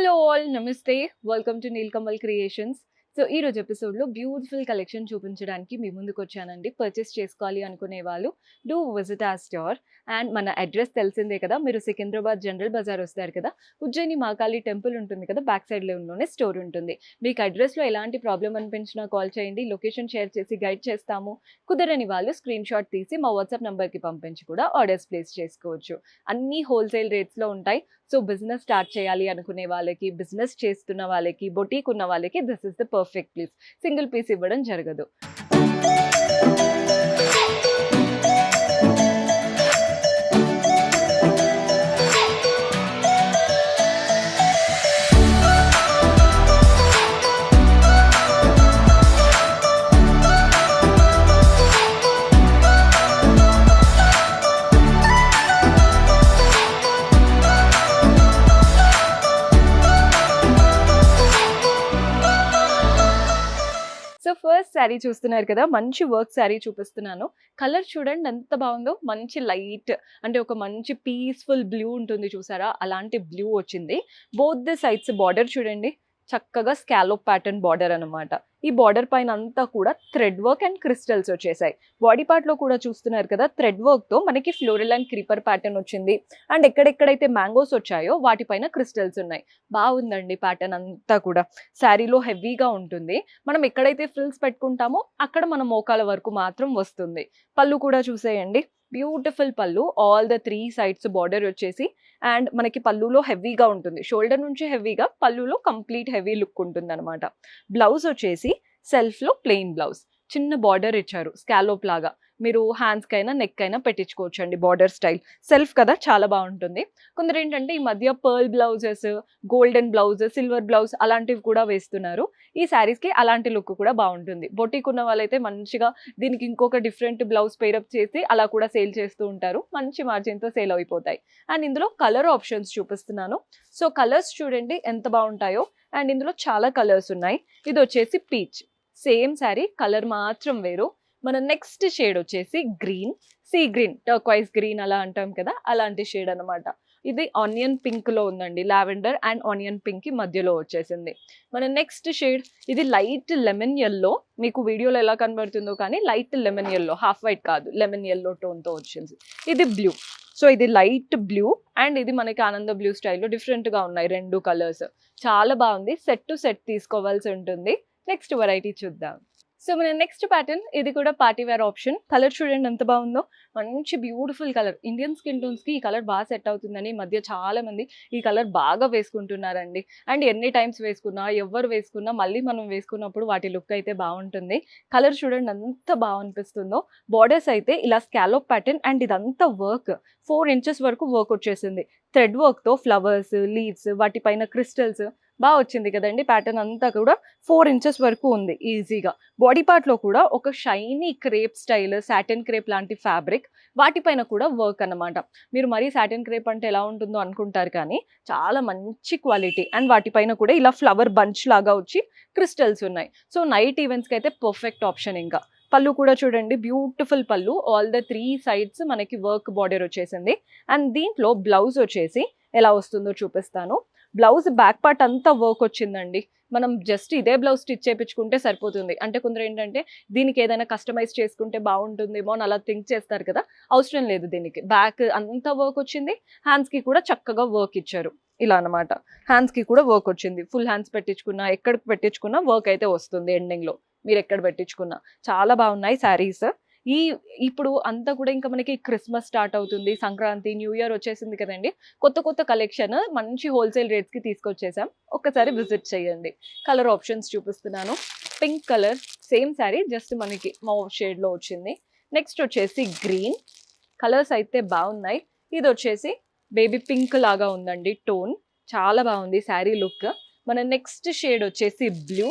Hello all నమస్తే welcome to Nilkamal creations. So ఈ రోజు ఎపిసోడ్లో బ్యూటిఫుల్ కలెక్షన్ చూపించడానికి మీ ముందుకు వచ్చానండి. పర్చేస్ చేసుకోవాలి అనుకునే వాళ్ళు డూ విజిట్ ఆ స్టోర్. అండ్ మన అడ్రస్ తెలిసిందే కదా, మీరు సికింద్రాబాద్ జనరల్ బజార్ వస్తారు కదా, ఉజ్జయిని మహాకాళి టెంపుల్ ఉంటుంది కదా, బ్యాక్ సైడ్ లోనే స్టోర్ ఉంటుంది. మీకు అడ్రస్లో ఎలాంటి ప్రాబ్లం అనిపించినా కాల్ చేయండి, లొకేషన్ షేర్ చేసి గైడ్ చేస్తాము. కుదరని వాళ్ళు స్క్రీన్ షాట్ తీసి మా వాట్సాప్ నెంబర్కి పంపించి కూడా ఆర్డర్స్ ప్లేస్ చేసుకోవచ్చు. అన్నీ హోల్సేల్ రేట్స్లో ఉంటాయి. సో బిజినెస్ స్టార్ట్ చేయాలి అనుకునే వాళ్ళకి, బిజినెస్ చేస్తున్న వాళ్ళకి, బొటీక్ ఉన్న వాళ్ళకి this is the perfect place. Single piece ఇవ్వడం జరగదు. సో ఫస్ట్ శారీ చూస్తున్నారు కదా, మంచి వర్క్ శారీ చూపిస్తున్నాను. కలర్ చూడండి ఎంత బాగుందో, మంచి లైట్ అంటే ఒక మంచి పీస్ఫుల్ బ్లూ ఉంటుంది చూసారా, అలాంటి బ్లూ వచ్చింది. బోత్ ద సైడ్స్ బార్డర్ చూడండి, చక్కగా స్కాలోప్ ప్యాటర్న్ బార్డర్ అనమాట. ఈ బార్డర్ పైన అంతా కూడా థ్రెడ్ వర్క్ అండ్ క్రిస్టల్స్ వచ్చేసాయి. బాడీ పార్ట్ లో కూడా చూస్తున్నారు కదా, థ్రెడ్ వర్క్ తో మనకి ఫ్లోరల్ అండ్ క్రీపర్ ప్యాటర్న్ వచ్చింది. అండ్ ఎక్కడెక్కడైతే మ్యాంగోస్ వచ్చాయో వాటిపైన క్రిస్టల్స్ ఉన్నాయి. బాగుందండి ప్యాటర్న్ అంతా కూడా. శారీలో హెవీగా ఉంటుంది. మనం ఎక్కడైతే ఫ్రిల్స్ పెట్టుకుంటామో అక్కడ మన మోకాల వరకు మాత్రం వస్తుంది. పళ్ళు కూడా చూసేయండి, బ్యూటిఫుల్ పళ్ళు. ఆల్ ద 3 సైడ్స్ బార్డర్ వచ్చేసి అండ్ మనకి పళ్ళులో హెవీగా ఉంటుంది. షోల్డర్ నుంచి హెవీగా, పళ్ళులో కంప్లీట్ హెవీ లుక్ ఉంటుంది అనమాట. బ్లౌజ్ వచ్చేసి సెల్ఫ్లో ప్లెయిన్ బ్లౌజ్, చిన్న బార్డర్ ఇచ్చారు స్కాలోప్ లాగా. మీరు హ్యాండ్స్ కైనా నెక్ అయినా పెట్టించుకోవచ్చు అండి. బార్డర్ స్టైల్ సెల్ఫ్ కదా, చాలా బాగుంటుంది. కొందరు ఏంటంటే ఈ మధ్య pearl blouses, golden blouse, silver blouse అలాంటివి కూడా వేస్తున్నారు. ఈ శారీస్కి అలాంటి లుక్ కూడా బాగుంటుంది. బొటీక్ ఉన్న వాళ్ళైతే మంచిగా దీనికి ఇంకొక డిఫరెంట్ బ్లౌజ్ పేరప్ చేసి అలా కూడా సేల్ చేస్తూ ఉంటారు. మంచి మార్జిన్తో సేల్ అయిపోతాయి. అండ్ ఇందులో కలర్ ఆప్షన్స్ చూపిస్తున్నాను. సో కలర్స్ చూడండి ఎంత బాగుంటాయో. అండ్ ఇందులో చాలా కలర్స్ ఉన్నాయి. ఇది వచ్చేసి పీచ్, సేమ్ శారీ, కలర్ మాత్రం వేరు. మన నెక్స్ట్ షేడ్ వచ్చేసి గ్రీన్, సీ గ్రీన్, టర్క్వైజ్ గ్రీన్ అలా అంటాం కదా, అలాంటి షేడ్ అనమాట. ఇది ఆనియన్ పింక్ లో ఉందండి, లావెండర్ అండ్ ఆనియన్ పింక్ కి మధ్యలో వచ్చేసింది. మన నెక్స్ట్ షేడ్ ఇది లైట్ లెమన్ ఎల్లో. మీకు వీడియోలో ఎలా కనబడుతుందో కానీ light lemon yellow, half white కాదు, లెమన్ ఎల్లో టోన్ తో వచ్చింది. ఇది బ్లూ. సో ఇది లైట్ బ్లూ అండ్ ఇది మనకి ఆనంద బ్లూ స్టైల్లో డిఫరెంట్ గా ఉన్నాయి రెండు కలర్స్. చాలా బాగుంది. సెట్ టు సెట్ తీసుకోవాల్సి ఉంటుంది. నెక్స్ట్ వెరైటీ చూద్దాం. సో మన నెక్స్ట్ ప్యాటర్న్, ఇది కూడా పార్టీ వేర్ ఆప్షన్. కలర్ చూడండి ఎంత బాగుందో, మంచి బ్యూటిఫుల్ కలర్. ఇండియన్ స్కిన్ టోన్స్కి ఈ కలర్ బాగా సెట్ అవుతుందని ఈ మధ్య చాలా మంది ఈ కలర్ బాగా వేసుకుంటున్నారండి. అండ్ ఎన్ని టైమ్స్ వేసుకున్నా, ఎవరు వేసుకున్నా మళ్ళీ మనం వేసుకున్నప్పుడు వాటి లుక్ అయితే బాగుంటుంది. కలర్ చూడండి ఎంత బాగా అనిపిస్తుందో. బార్డర్స్ అయితే ఇలా స్కాలోప్ ప్యాటర్న్ అండ్ ఇదంతా వర్క్, 4 ఇంచెస్ వరకు వర్క్ వచ్చేసింది. థ్రెడ్ వర్క్తో ఫ్లవర్స్, లీవ్స్, వాటిపైన క్రిస్టల్స్ బాగా వచ్చింది కదండి. ప్యాటర్న్ అంతా కూడా 4 ఇంచెస్ వరకు ఉంది ఈజీగా. బాడీ పార్ట్లో కూడా ఒక shiny crepe style, satin crepe లాంటి ఫ్యాబ్రిక్, వాటిపైన కూడా వర్క్ అన్నమాట. మీరు మరీ సాటిన్ క్రేప్ అంటే ఎలా ఉంటుందో అనుకుంటారు కానీ చాలా మంచి క్వాలిటీ. అండ్ వాటిపైన కూడా ఇలా ఫ్లవర్ బంచ్ లాగా వచ్చి క్రిస్టల్స్ ఉన్నాయి. సో నైట్ ఈవెంట్స్కి అయితే పర్ఫెక్ట్ ఆప్షన్. ఇంకా పళ్ళు కూడా చూడండి, బ్యూటిఫుల్ పళ్ళు. ఆల్ ద 3 సైడ్స్ మనకి వర్క్ బార్డర్ వచ్చేసింది. అండ్ దీంట్లో బ్లౌజ్ వచ్చేసి ఎలా వస్తుందో చూపిస్తాను. బ్లౌజ్ బ్యాక్ పార్ట్ అంతా వర్క్ వచ్చిందండి. మనం జస్ట్ ఇదే బ్లౌజ్ స్టిచ్ చేయించుకుంటే సరిపోతుంది. అంటే కొందరు ఏంటంటే దీనికి ఏదైనా కస్టమైజ్ చేసుకుంటే బాగుంటుందేమో అని అలా థింక్ చేస్తారు కదా, అవసరం లేదు. దీనికి బ్యాక్ అంతా వర్క్ వచ్చింది. హ్యాండ్స్కి కూడా చక్కగా వర్క్ ఇచ్చారు ఇలా అనమాట. హ్యాండ్స్కి కూడా వర్క్ వచ్చింది. ఫుల్ హ్యాండ్స్ పెట్టించుకున్నా, ఎక్కడికి పెట్టించుకున్నా వర్క్ అయితే వస్తుంది ఎండింగ్లో, మీరు ఎక్కడ పెట్టించుకున్నా. చాలా బాగున్నాయి శారీస్. ఇప్పుడు అంతా కూడా ఇంకా మనకి క్రిస్మస్ స్టార్ట్ అవుతుంది, సంక్రాంతి, న్యూ ఇయర్ వచ్చేసింది కదండి. కొత్త కొత్త కలెక్షన్ మంచి హోల్సేల్ రేట్స్కి తీసుకొచ్చేసాం. ఒక్కసారి విజిట్ చేయండి. కలర్ ఆప్షన్స్ చూపిస్తున్నాను. Pink colour, same sari, just మనకి మౌవ్ షేడ్లో వచ్చింది. నెక్స్ట్ వచ్చేసి గ్రీన్. కలర్స్ అయితే బాగున్నాయి. ఇది వచ్చేసి బేబీ పింక్ లాగా ఉందండి టోన్, చాలా బాగుంది శారీ లుక్. మన నెక్స్ట్ షేడ్ వచ్చేసి బ్లూ.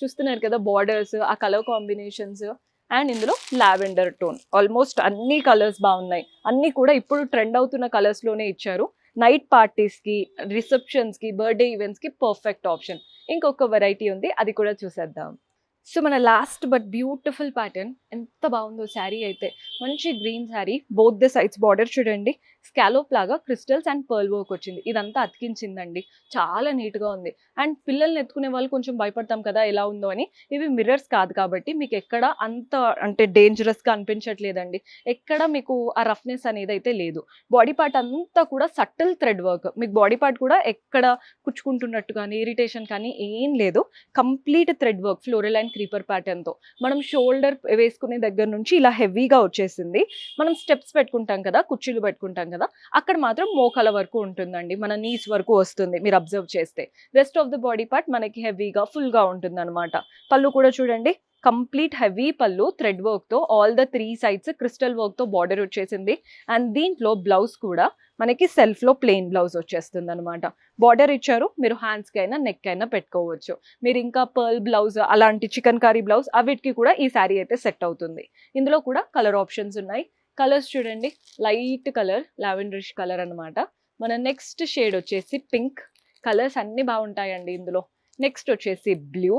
చూస్తున్నారు కదా బార్డర్స్, ఆ కలర్ కాంబినేషన్స్. అండ్ ఇందులో లావెండర్ టోన్. ఆల్మోస్ట్ అన్ని కలర్స్ బాగున్నాయి. అన్నీ కూడా ఇప్పుడు ట్రెండ్ అవుతున్న కలర్స్లోనే ఇచ్చారు. నైట్ పార్టీస్కి, రిసెప్షన్స్కి, బర్త్డే ఈవెంట్స్కి పర్ఫెక్ట్ ఆప్షన్. ఇంకొక వెరైటీ ఉంది, అది కూడా చూసేద్దాం. సో మన లాస్ట్ బట్ బ్యూటిఫుల్ ప్యాటర్న్. ఎంత బాగుందో శారీ అయితే. మంచి green sari, both the sides border చూడండి, స్కాలోప్ లాగా క్రిస్టల్స్ అండ్ పర్ల్ వర్క్ వచ్చింది. ఇదంతా అతికించిందండి. చాలా నీట్‌గా ఉంది. అండ్ పిల్లల్ని ఎత్తుకునే వాళ్ళు కొంచెం భయపడతాం కదా! ఎలా ఉందో అని. ఇవి మిర్రర్స్ కాదు కాబట్టి మీకెక్కడ అంత అంటే డేంజరస్‌గా అనిపించట్లేదండి. ఎక్కడ మీకు ఆ రఫ్‌నెస్ అనేదైతే లేదు. బాడీ పార్ట్ అంతా కూడా సటిల్ థ్రెడ్ వర్క్. మీకు బాడీ పార్ట్ కూడా ఎక్కడ కుచ్చుకుంటున్నట్టు కానీ, ఇరిటేషన్ కానీ ఏం లేదు. Complete thread work floral and creeper ప్యాటర్న్‌తో. మనం షోల్డర్ వేసుకునే దగ్గర నుంచి ఇలా హెవీగా వచ్చేసింది. మనం స్టెప్స్ పెట్టుకుంటాం కదా! కుర్చీలు పెట్టుకుంటాం కదా! అక్కడ మాత్రం మోకాళ్ళ వరకు ఉంటుందండి. మన నీస్ వరకు వస్తుంది మీరు అబ్జర్వ్ చేస్తే. Rest of the body part మనకి హెవీగా, ఫుల్‌గా ఉంటుందనమాట. పళ్ళు కూడా చూడండి కంప్లీట్ హెవీ పళ్ళు థ్రెడ్ వర్క్‌తో ఆల్ ద 3 సైడ్స్ క్రిస్టల్ వర్క్‌తో బార్డర్ వచ్చేసింది. అండ్ దీంట్లో బ్లౌజ్ కూడా మనకి సెల్ఫ్‌లో ప్లెయిన్ బ్లౌజ్ వచ్చేస్తుందనమాట. బార్డర్ ఇచ్చారు. మీరు హ్యాండ్స్‌కి అయినా, నెక్ అయినా పెట్టుకోవచ్చు. మీరు ఇంకా పర్ల్ బ్లౌజ్ అలాంటి చికెన్ కర్రీ బ్లౌజ్ అవిటికి కూడా ఈ శారీ అయితే సెట్ అవుతుంది. ఇందులో కూడా కలర్ ఆప్షన్స్ ఉన్నాయి. కలర్స్ చూడండి లైట్ కలర్ లావెండరిష్ కలర్ అన్నమాట. మన నెక్స్ట్ షేడ్ వచ్చేసి పింక్. కలర్స్ అన్నీ బాగుంటాయండి ఇందులో. నెక్స్ట్ వచ్చేసి బ్లూ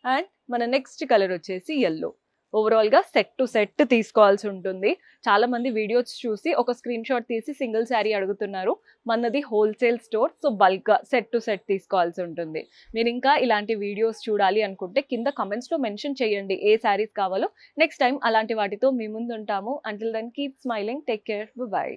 అండ్ మన నెక్స్ట్ కలర్ వచ్చేసి యెల్లో. ఓవరాల్‌గా సెట్ టు సెట్ తీసుకోవాల్సి ఉంటుంది. చాలామంది వీడియోస్ చూసి ఒక స్క్రీన్‌షాట్ తీసి సింగిల్ శారీ అడుగుతున్నారు. మనది హోల్‌సేల్ స్టోర్. సో, బల్క్‌గా సెట్ టు సెట్ తీసుకోవాల్సి ఉంటుంది. మీరింకా ఇలాంటి వీడియోస్ చూడాలి అనుకుంటే కింద కామెంట్స్‌లో మెన్షన్ చేయండి ఏ శారీస్ కావాలో. నెక్స్ట్ టైమ్ అలాంటి వాటితో మీ ముందుంటాము. Until then keep smiling. Take care. By.